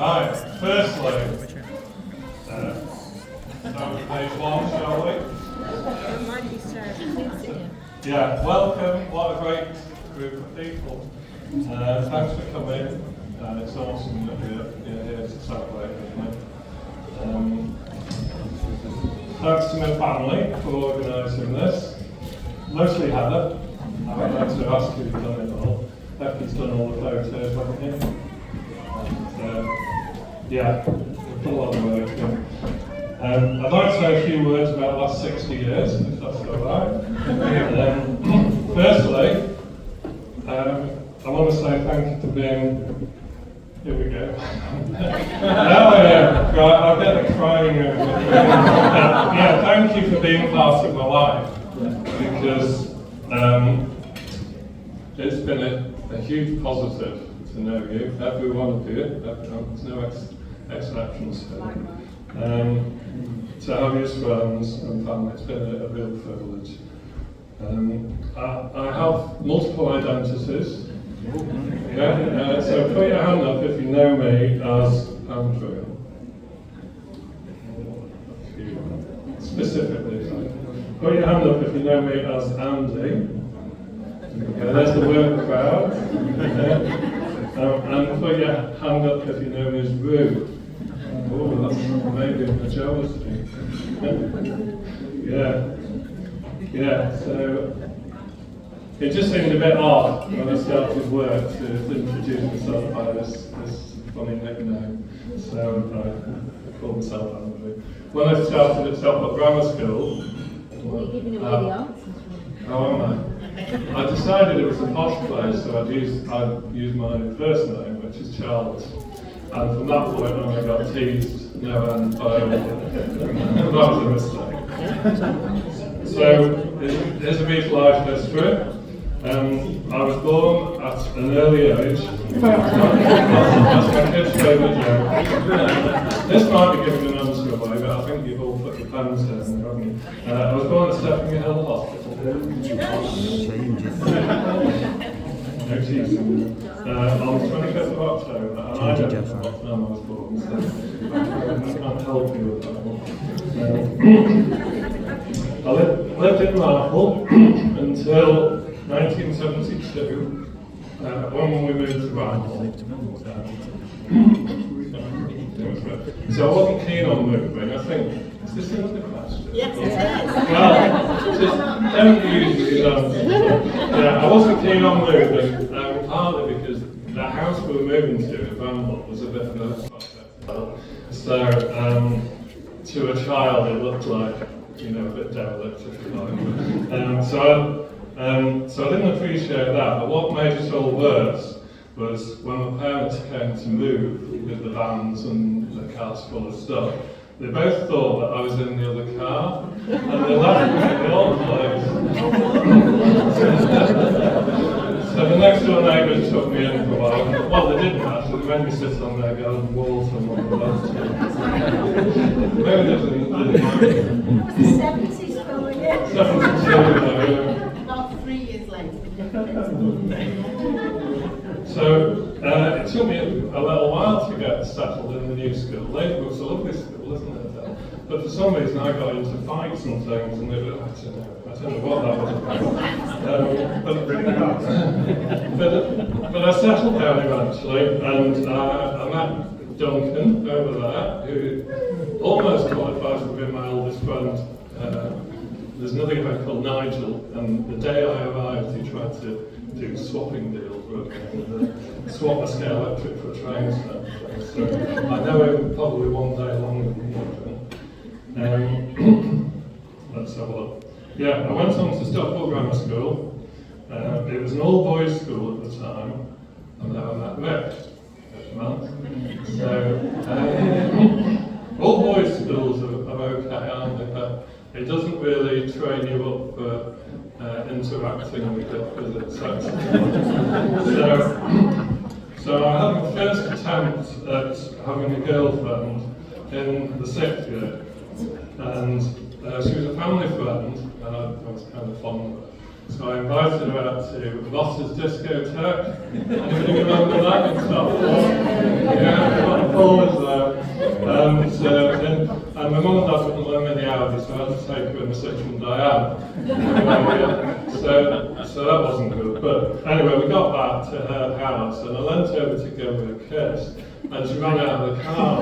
Right, firstly, start with page one, shall we? Yeah, welcome, what a great group of people. Thanks for coming. It's awesome that you're here to celebrate with me. Thanks to my family for organising this. Mostly Heather. I would like to ask who's done it all. Becky's done all the photos, haven't you? Yeah, we've put a lot of work in. I'd like to say a few words about the last 60 years, if that's all right. Firstly, I want to say thank you for being. Here we go. Right, I'll get the crying over. Yeah, thank you for being part of my life, because it's been a huge positive to know you, every one of you. There's no exceptions here. To have you as friends and family, it's been a real privilege. I have multiple identities. Yeah, so put your hand up if you know me as Andrew. Specifically, sorry. Put your hand up if you know me as Andy. Okay, there's the work crowd. And put your hand up if you know me as Rue. Oh, that's maybe a majority. Yeah, so it just seemed a bit odd when I started work to introduce myself by this funny nickname. So I called myself Andrew. When I started at Stockport Grammar School, Are you giving away the answers? how am I? I decided it was a posh place, so I'd use my first name, which is Charles. And from that point on, I got teased no end by that was a mistake. So, here's a brief life history. I was born at an early age. That's my kid's favourite joke. This might be giving an answer away, but I think you've all put your pens in, haven't you? I was born at Stepping Hill Hospital. No teasing. On the 25th of October, and I don't know what time I was born, so I can't help you with that one. I lived in Marple until 1972, when we moved to Marple. So I wasn't keen on moving. I think, is this another question? Yes, it is. Well, just don't use these answers. Yeah, I wasn't keen on moving, partly because the house we were moving to in Bramble was a bit of a project. So, to a child, it looked like, a bit derelict, if you like. So I didn't appreciate that, but what made it all worse was when my parents came to move with the vans and the cars full of stuff, they both thought that I was in the other car, and they left me in the old place. So the next door neighbours took me in for a while. Well, they didn't actually, they made me sit on their garden walls and one of those. Maybe there's The 70s going in. 72, About 3 years later. So it took me a little while to get settled in the new school. Labour's a lovely school, isn't it? But for some reason I got into fights and things, and I don't know what that was about. But I settled down eventually, and I met Duncan over there, who almost qualifies to be my oldest friend. There's another guy called Nigel, and the day I arrived, he tried to do swapping deals with me, swap a scale electric for a train set. So I know him probably one day longer than you. Let's have a look. Yeah, I went on to Stockport Grammar School. It was an all-boys school at the time, and then I met Rick, So all-boys schools are okay, aren't they? But it doesn't really train you up for interacting with it sex. So I had my first attempt at having a girlfriend in the 6th year, and she was a family friend, and I was kind of fond of her. So I invited her out to Ross's discotheque. Anybody remember that in Scotland? Yeah, Paul was there. And my mum and dad wouldn't let me in the Audi, so I had to take her in the Citroen Diane. So that wasn't good. But anyway, we got back to her house, and I leant over to give her a kiss, and she ran out of the car.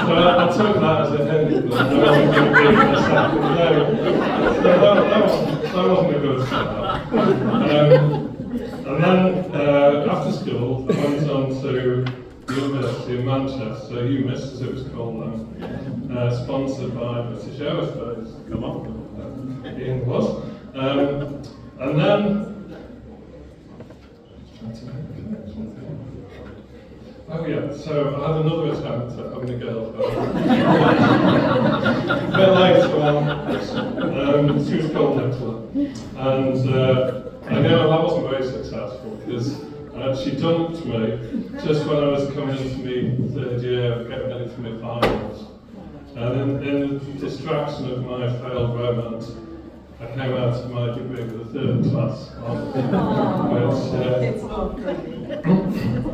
So I took that as a hint that I wasn't going to be in a second day. So that wasn't a good start. And then after school, I went on to the University of Manchester, UMIS as it was called then, sponsored by British Aerospace. Come on, Ian was. And then, oh yeah, so I had another attempt at having a girlfriend. A bit later on, she was called Nicola. And again, that wasn't very successful because she dumped me just when I was coming into my third year, getting ready for my finals. And in the distraction of my failed romance, I came out of my degree with a third class.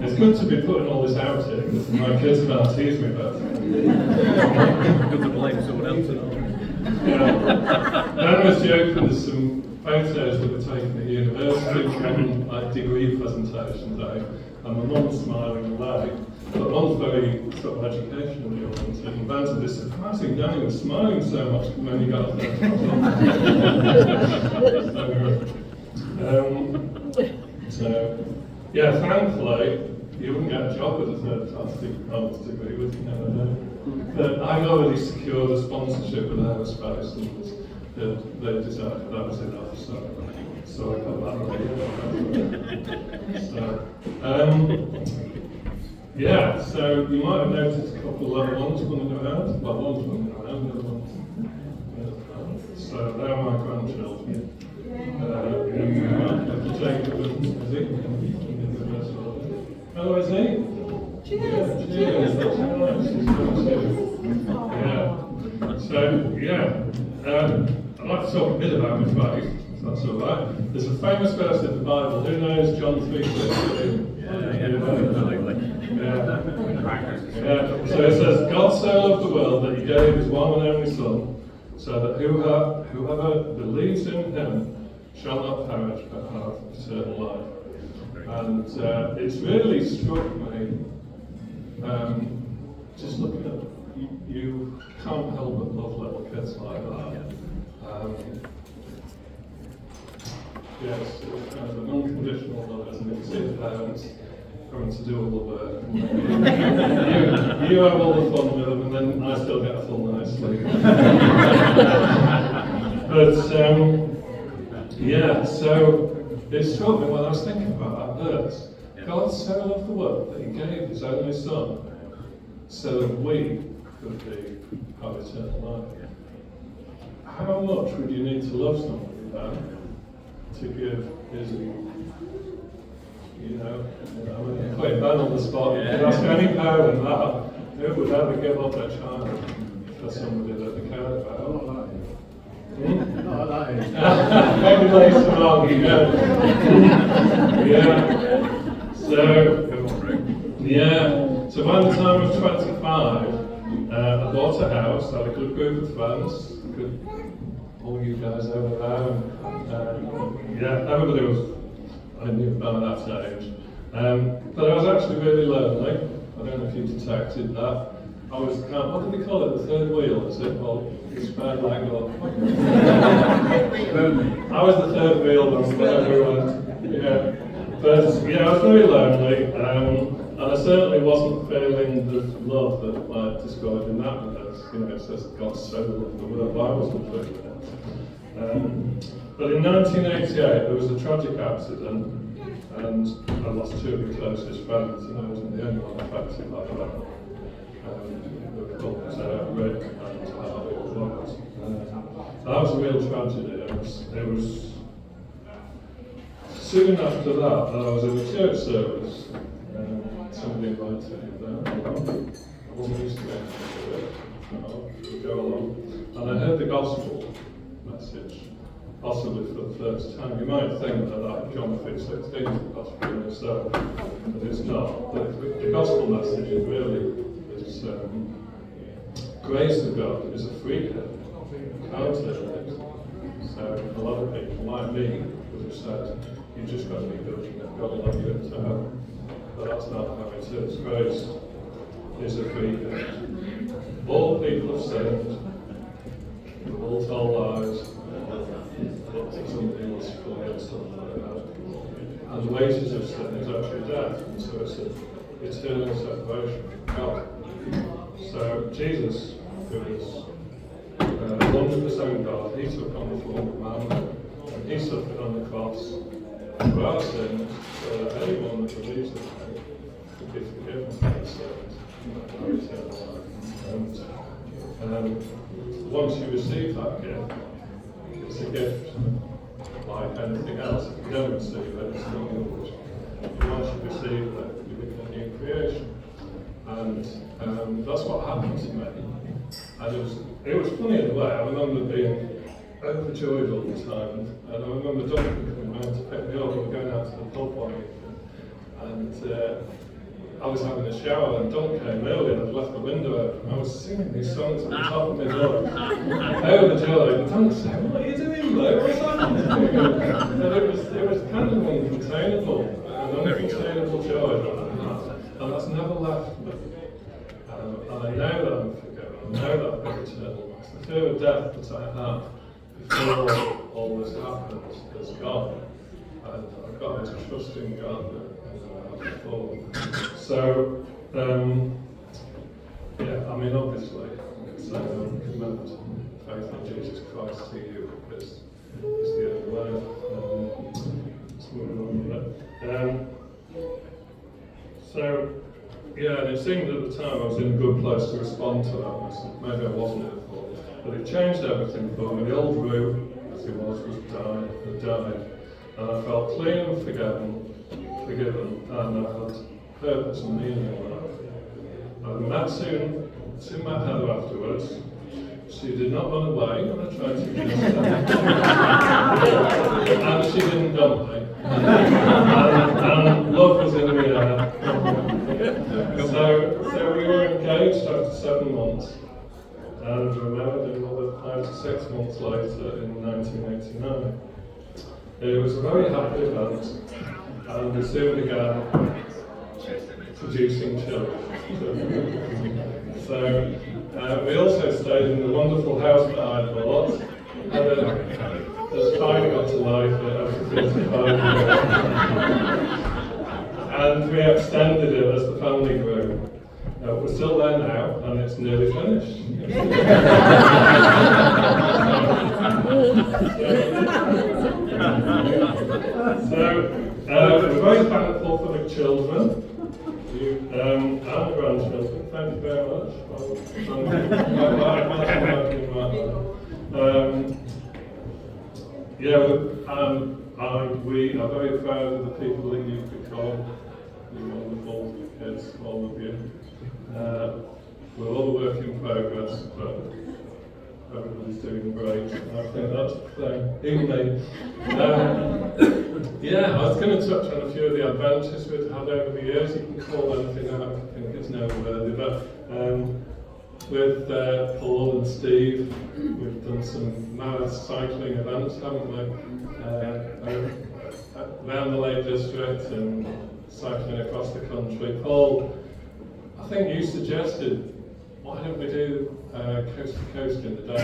It's good to be putting all this out here because my kids can't tease me about it. Good to blame someone else. Yeah. Then I was joking, there's some photos that were taken at university from like degree presentation day, and my mum's smiling away. But mum's very sort of educationally oriented and invented this surprising Danny was smiling so much when you got there. So yeah, thankfully you wouldn't get a job with a third class degree, would you? Never know. But I'd already secured a sponsorship with aerospace, and they decided that was enough, so I got that way. Yeah, so you might have noticed a couple of level ones running around. Well, one's running around, the other one's so they're my grandchildren. Jacob and Izzy. Oh, is he? Cheers! Yeah, cheers, that's nice. Yeah. So, yeah. I'd like to talk a bit about my faith, if that's all right. There's a famous verse in the Bible. Who knows John 3:16? Yeah. So it says, God so loved the world that he gave his one and only Son, so that whoever believes in him shall not perish but have eternal life. And it's really struck me, just looking at you can't help but love little kids like that. Yes, it's kind of an unconditional love, isn't it? You see the parents having to do all the work. you have all the fun with them, and then I still get a full night's sleep. But yeah, so it struck me when I was thinking about that verse. God so loved the world that he gave his only Son, so that we could have eternal life. How much would you need to love somebody then to give Izzy? You know, I'm going to put Ben on the spot. You could ask any parent that, who would ever give up their child for somebody that they cared about? Not that age. Maybe later on, yeah. So by the time I was 25, I bought a house, had a good group of friends, all you guys over there, and yeah, everybody was, I knew about that age. But I was actually really lonely. I don't know if you detected that. I was kind of, what do they call it, the third wheel, is it? Well, the spare leg or I was the third wheel when we went. Yeah. But yeah, I was very lonely, and I certainly wasn't feeling the love that I described in that verse. You know, it says God so loved the world. I wasn't feeling it. But in 1988, there was a tragic accident, and I lost two of my closest friends, and I wasn't the only one affected by that. They were called Rick and Harvey as well. That was a real tragedy. It was soon after that I was in a church service. Somebody invited me there. I wasn't used to going to church. Go along. And I heard the gospel message. possibly for the first time. You might think that John 3:16 is the gospel, and so, but it's not. The gospel message is really this grace of God is a free gift. You can't earn it. So a lot of people like me would have said, you just got to be good and God will let you into heaven. But that's not how it is. Grace is a free gift. All people have sinned, we've all told lies, but somebody wants to call it something like that. And the wages of sin is actually death, and so it's an eternal separation from God. So Jesus, who is 100% God, he took on the form of man, and he suffered on the cross for our sins, so that anyone that believes in him could be forgiven of their sins and have eternal life. And once you receive that gift, it's a gift like anything else. If you don't receive it, it's not yours. Once you receive it, you become a new creation. And that's what happened to me. And it was funny in a way. I remember being overjoyed all the time. And I remember Duncan coming round to pick me up. We were going out to the pub one evening. And I was having a shower and Duncan came early and I'd left the window open. I was singing these songs at the top of my voice. Overjoyed. And Duncan said, "What are you doing, Luke? What's happening to you?" And it was kind of uncontainable. An uncontainable joy. And that's never left me. And I know that I'm forgiven. I know that I've got eternal life. The fear of death that I had before all this happened is gone. And I've got to trust in God before. So, I mean, obviously, commend faith in Jesus Christ to you because it's the only way. Let's move on with it. And it seemed at the time I was in a good place to respond to that message. Maybe I wasn't before, but it changed everything for me. The old Rue, as he was died, and I felt clean and forgiven, and I had purpose and meaning in life. I soon met Heather afterwards. She did not run away when I tried to kiss her. And she didn't dump me. And love was in the air. So we were engaged after 7 months. And we were married another 5 to 6 months later in 1989. It was a very happy event. And we soon began producing children. So we also stayed in the wonderful house that I bought. As fine got to life after 55 years. And we extended it as the family grew. We're still there now, and it's nearly finished. We're very thankful for the children. And the grandchildren, thank you very much. We are very proud of the people that you've become, you wonderful kids, all of you. We're all a work in progress, but everybody's doing great. And I think that's the thing, even me. I was going to touch on a few of the adventures we've had over the years. You can call anything out, I think it's noteworthy. But with Paul and Steve, we've done some marathon cycling events, haven't we? Around the Lake District and cycling across the country. Paul, I think you suggested, why don't we do coast to coast in the day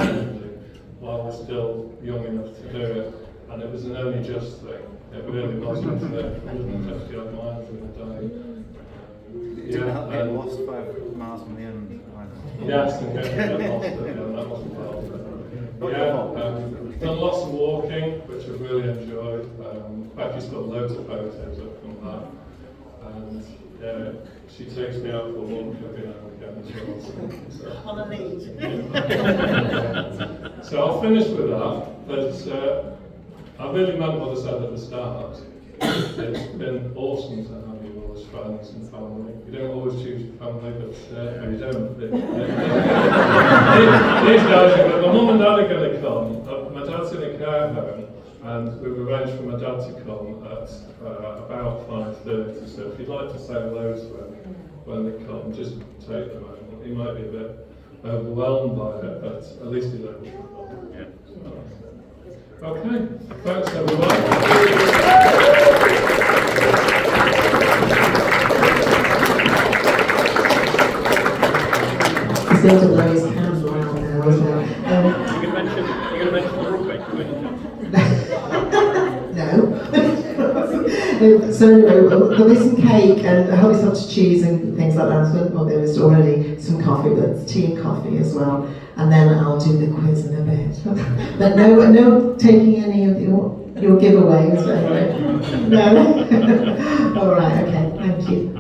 while we're still young enough to do it? And it was an only just thing. It really wasn't 150 odd miles in a day. Didn't help get lost 5 miles from the end. Yes, and get lost at the end. That wasn't well. Done lots of walking, which I've really enjoyed. Becky's got loads of photos up from that. And she takes me out for a walk every now and again as well. On a lead. So I'll finish with that. But I really meant what I said at the start. It's been awesome to have you all as friends and family. You don't always choose your family, but no, you don't. These guys, my mum and dad are going to come. My dad's in a care home. And we've arranged for my dad to come at about 5:30. So if you'd like to say hello to him when they come, just take a moment. He might be a bit overwhelmed by it, but at least he's able to come. Yeah. Okay, thanks everyone. Still to blow his hands around there, wasn't it? You're going to mention the rugby? No. So anyway, there'll be some cake and there'll be some cheese and things like that. Well, there was already some coffee, but tea and coffee as well. And then I'll do the quiz in a bit. But no taking any of your giveaways, anyway. No. All right. Okay. Thank you.